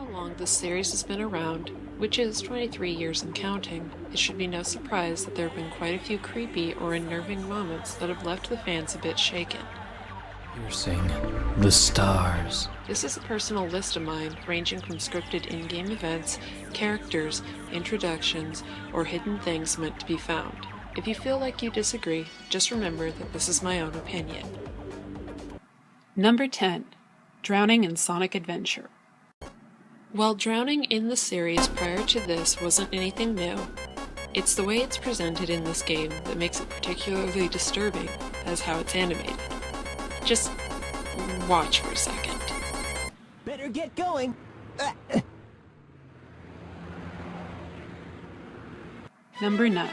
how long this series has been around, which is 23 years and counting, it should be no surprise that there have been quite a few creepy or unnerving moments that have left the fans a bit shaken. Piercing the stars. This is a personal list of mine, ranging from scripted in-game events, characters, introductions, or hidden things meant to be found. If you feel like you disagree, just remember that this is my own opinion. Number 10. Drowning in Sonic Adventure. While drowning in the series prior to this wasn't anything new, it's the way it's presented in this game that makes it particularly disturbing as how it's animated. Just watch for a second. Better get going! Number 9.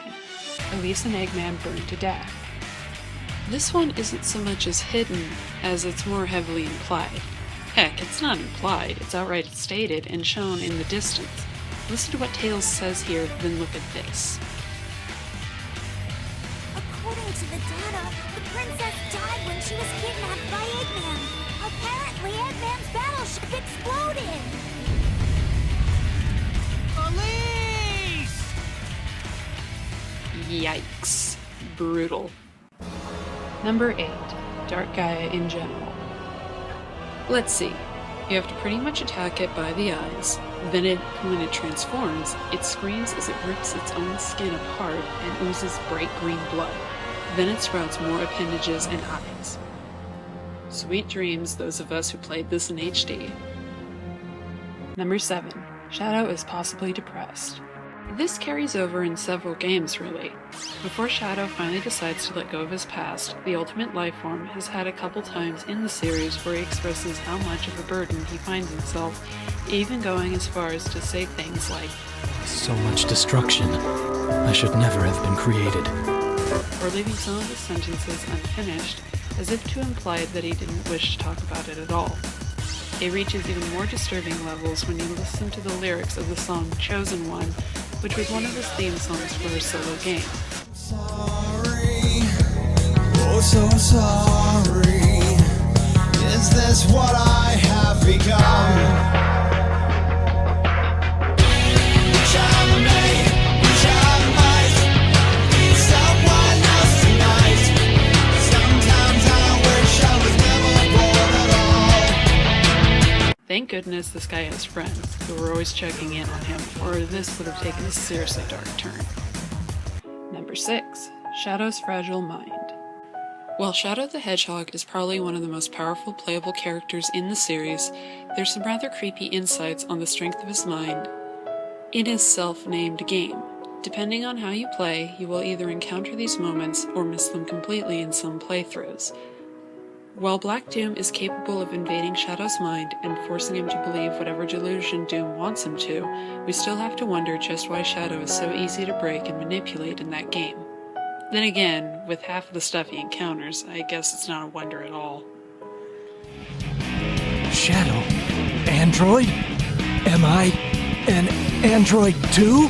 Elise and Eggman burned to death. This one isn't so much as hidden as it's more heavily implied. Heck, it's not implied, it's outright stated and shown in the distance. Listen to what Tails says here, then look at this. According to the data, the princess died when she was kidnapped by Eggman. Apparently, Eggman's battleship exploded. Elise! Yikes. Brutal. Number 8. Dark Gaia in general. Let's see. You have to pretty much attack it by the eyes. Then when it transforms, it screams as it rips its own skin apart and oozes bright green blood. Then it sprouts more appendages and eyes. Sweet dreams, those of us who played this in HD. Number 7. Shadow is possibly depressed. This carries over in several games, really. Before Shadow finally decides to let go of his past, the Ultimate Lifeform has had a couple times in the series where he expresses how much of a burden he finds himself, even going as far as to say things like, So much destruction. I should never have been created. or leaving some of his sentences unfinished, as if to imply that he didn't wish to talk about it at all. It reaches even more disturbing levels when you listen to the lyrics of the song Chosen One, which was one of his theme songs for his solo game. Sorry, oh so sorry. Is this what I have become? Wish I may, wish I might be someone else tonight. Sometimes I wish I was never born at all. Thank goodness this guy has friends who were always checking in on him, or this would have taken a seriously dark turn. Number 6. Shadow's Fragile Mind. While Shadow the Hedgehog is probably one of the most powerful playable characters in the series, there's some rather creepy insights on the strength of his mind in his self-named game. Depending on how you play, you will either encounter these moments or miss them completely in some playthroughs. While Black Doom is capable of invading Shadow's mind and forcing him to believe whatever delusion Doom wants him to, we still have to wonder just why Shadow is so easy to break and manipulate in that game. Then again, with half of the stuff he encounters, I guess it's not a wonder at all. Shadow? Android? Am I an android too?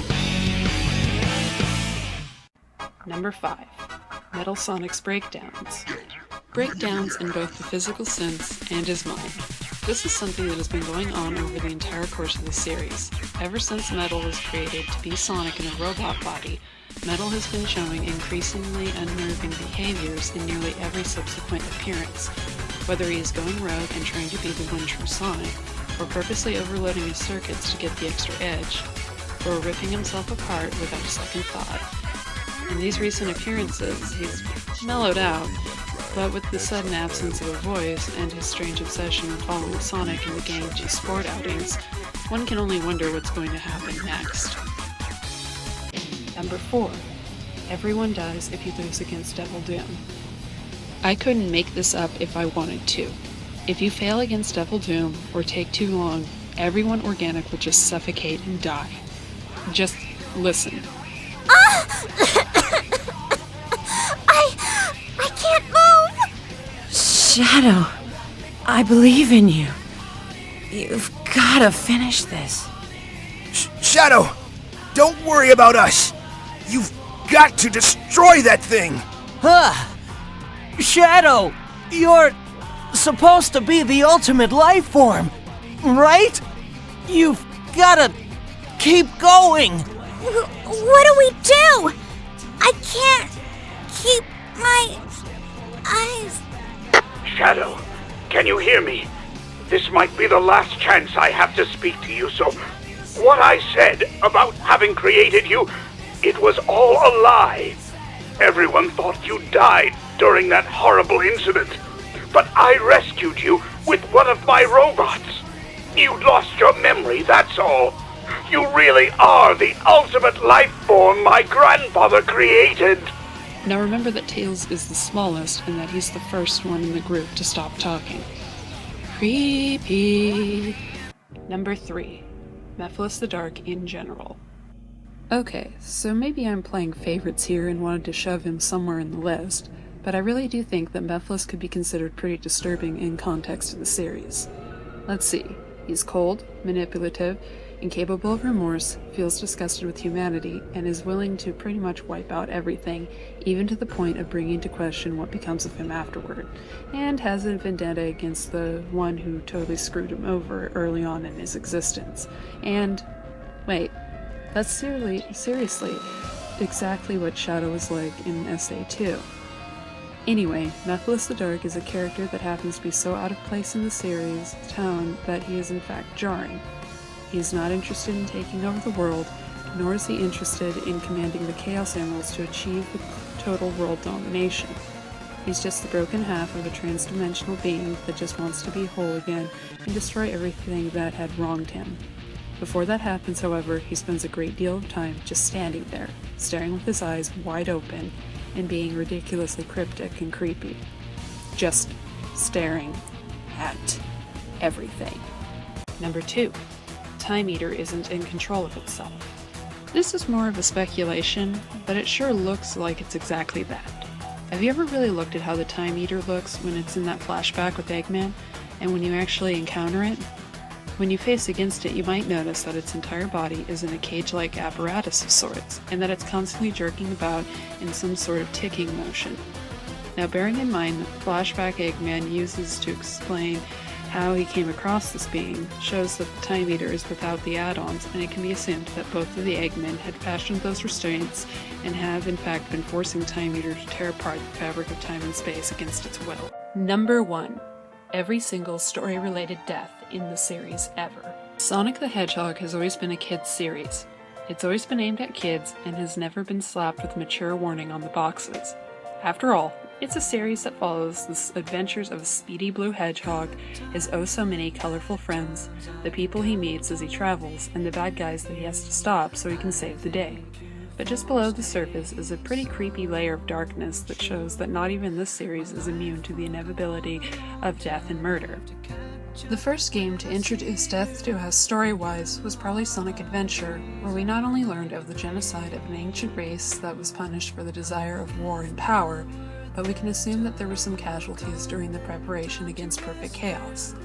Number 5. Metal Sonic's Breakdowns. Breakdowns in both the physical sense and his mind. This is something that has been going on over the entire course of the series. Ever since Metal was created to be Sonic in a robot body, Metal has been showing increasingly unnerving behaviors in nearly every subsequent appearance, whether he is going rogue and trying to be the one true Sonic, or purposely overloading his circuits to get the extra edge, or ripping himself apart without a second thought. In these recent appearances, he's mellowed out, but with the sudden absence of a voice and his strange obsession with following Sonic in the Gang G Sport outings, one can only wonder what's going to happen next. Number 4. Everyone dies if you lose against Devil Doom. I couldn't make this up if I wanted to. If you fail against Devil Doom or take too long, everyone organic will just suffocate and die. Just listen. I can't move! Shadow, I believe in you. You've gotta finish this. Shadow, don't worry about us. You've got to destroy that thing. Huh! Shadow, you're supposed to be the ultimate life form, right? You've gotta keep going! What do we do? I can't keep my eyes. Shadow, can you hear me? This might be the last chance I have to speak to you, so what I said about having created you, it was all a lie. Everyone thought you died during that horrible incident, but I rescued you with one of my robots. You lost your memory, that's all. You really are the ultimate life form my grandfather created. Now remember that Tails is the smallest and that he's the first one in the group to stop talking. Creepy. Number 3. Mephiles the Dark in general. Okay, so maybe I'm playing favorites here and wanted to shove him somewhere in the list, but I really do think that Mephiles could be considered pretty disturbing in context of the series. Let's see. He's cold, manipulative, incapable of remorse, feels disgusted with humanity, and is willing to pretty much wipe out everything, even to the point of bringing into question what becomes of him afterward, and has a vendetta against the one who totally screwed him over early on in his existence. And, wait, that's seriously exactly what Shadow was like in SA2. Anyway, Mephiles the Dark is a character that happens to be so out of place in the series' tone that he is in fact jarring. He is not interested in taking over the world, nor is he interested in commanding the Chaos Emeralds to achieve the total world domination. He's just the broken half of a trans-dimensional being that just wants to be whole again and destroy everything that had wronged him. Before that happens, however, he spends a great deal of time just standing there, staring with his eyes wide open, and being ridiculously cryptic and creepy. Just staring at everything. Number 2. Time Eater isn't in control of itself. This is more of a speculation, but it sure looks like it's exactly that. Have you ever really looked at how the Time Eater looks when it's in that flashback with Eggman, and when you actually encounter it? When you face against it, you might notice that its entire body is in a cage-like apparatus of sorts, and that it's constantly jerking about in some sort of ticking motion. Now, bearing in mind that the flashback Eggman uses to explain how he came across this being shows that the Time Eater is without the add-ons, and it can be assumed that both of the Eggmen had fashioned those restraints and have in fact been forcing Time Eater to tear apart the fabric of time and space against its will. Number 1. Every single story-related death in the series ever. Sonic the Hedgehog has always been a kids' series. It's always been aimed at kids and has never been slapped with mature warning on the boxes. After all, it's a series that follows the adventures of a speedy blue hedgehog, his oh-so-many colorful friends, the people he meets as he travels, and the bad guys that he has to stop so he can save the day. But just below the surface is a pretty creepy layer of darkness that shows that not even this series is immune to the inevitability of death and murder. The first game to introduce death to us story-wise was probably Sonic Adventure, where we not only learned of the genocide of an ancient race that was punished for the desire of war and power, but we can assume that there were some casualties during the preparation against perfect chaos.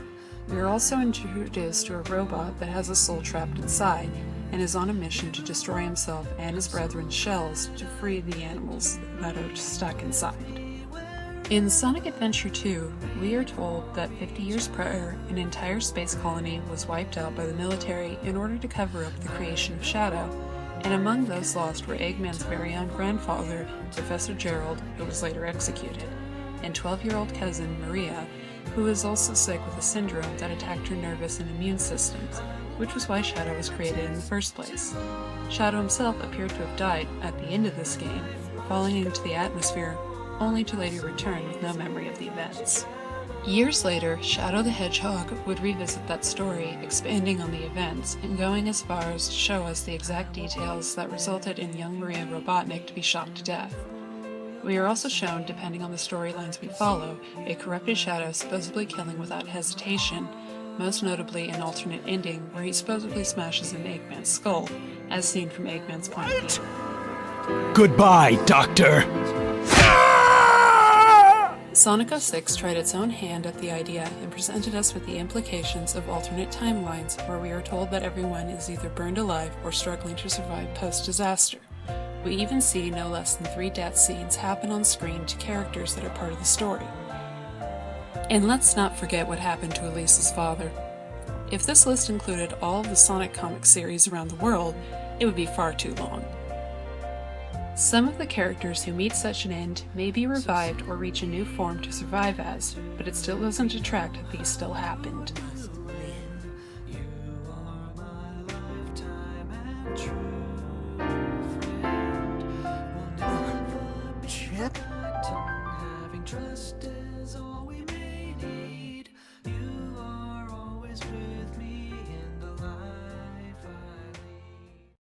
We are also introduced to a robot that has a soul trapped inside, and is on a mission to destroy himself and his brethren's shells to free the animals that are stuck inside. In Sonic Adventure 2, we are told that 50 years prior, an entire space colony was wiped out by the military in order to cover up the creation of Shadow, and among those lost were Eggman's very own grandfather, Professor Gerald, who was later executed, and 12-year-old cousin, Maria, who was also sick with a syndrome that attacked her nervous and immune systems, which was why Shadow was created in the first place. Shadow himself appeared to have died at the end of this game, falling into the atmosphere, only to later return with no memory of the events. Years later, Shadow the Hedgehog would revisit that story, expanding on the events, and going as far as to show us the exact details that resulted in young Maria Robotnik to be shot to death. We are also shown, depending on the storylines we follow, a corrupted Shadow supposedly killing without hesitation, most notably an alternate ending where he supposedly smashes in Eggman's skull, as seen from Eggman's point of view. Goodbye, Doctor. Sonic 06 tried its own hand at the idea and presented us with the implications of alternate timelines where we are told that everyone is either burned alive or struggling to survive post-disaster. We even see no less than 3 death scenes happen on screen to characters that are part of the story. And let's not forget what happened to Elise's father. If this list included all of the Sonic comic series around the world, it would be far too long. Some of the characters who meet such an end may be revived or reach a new form to survive as, but it still doesn't detract that these still happened.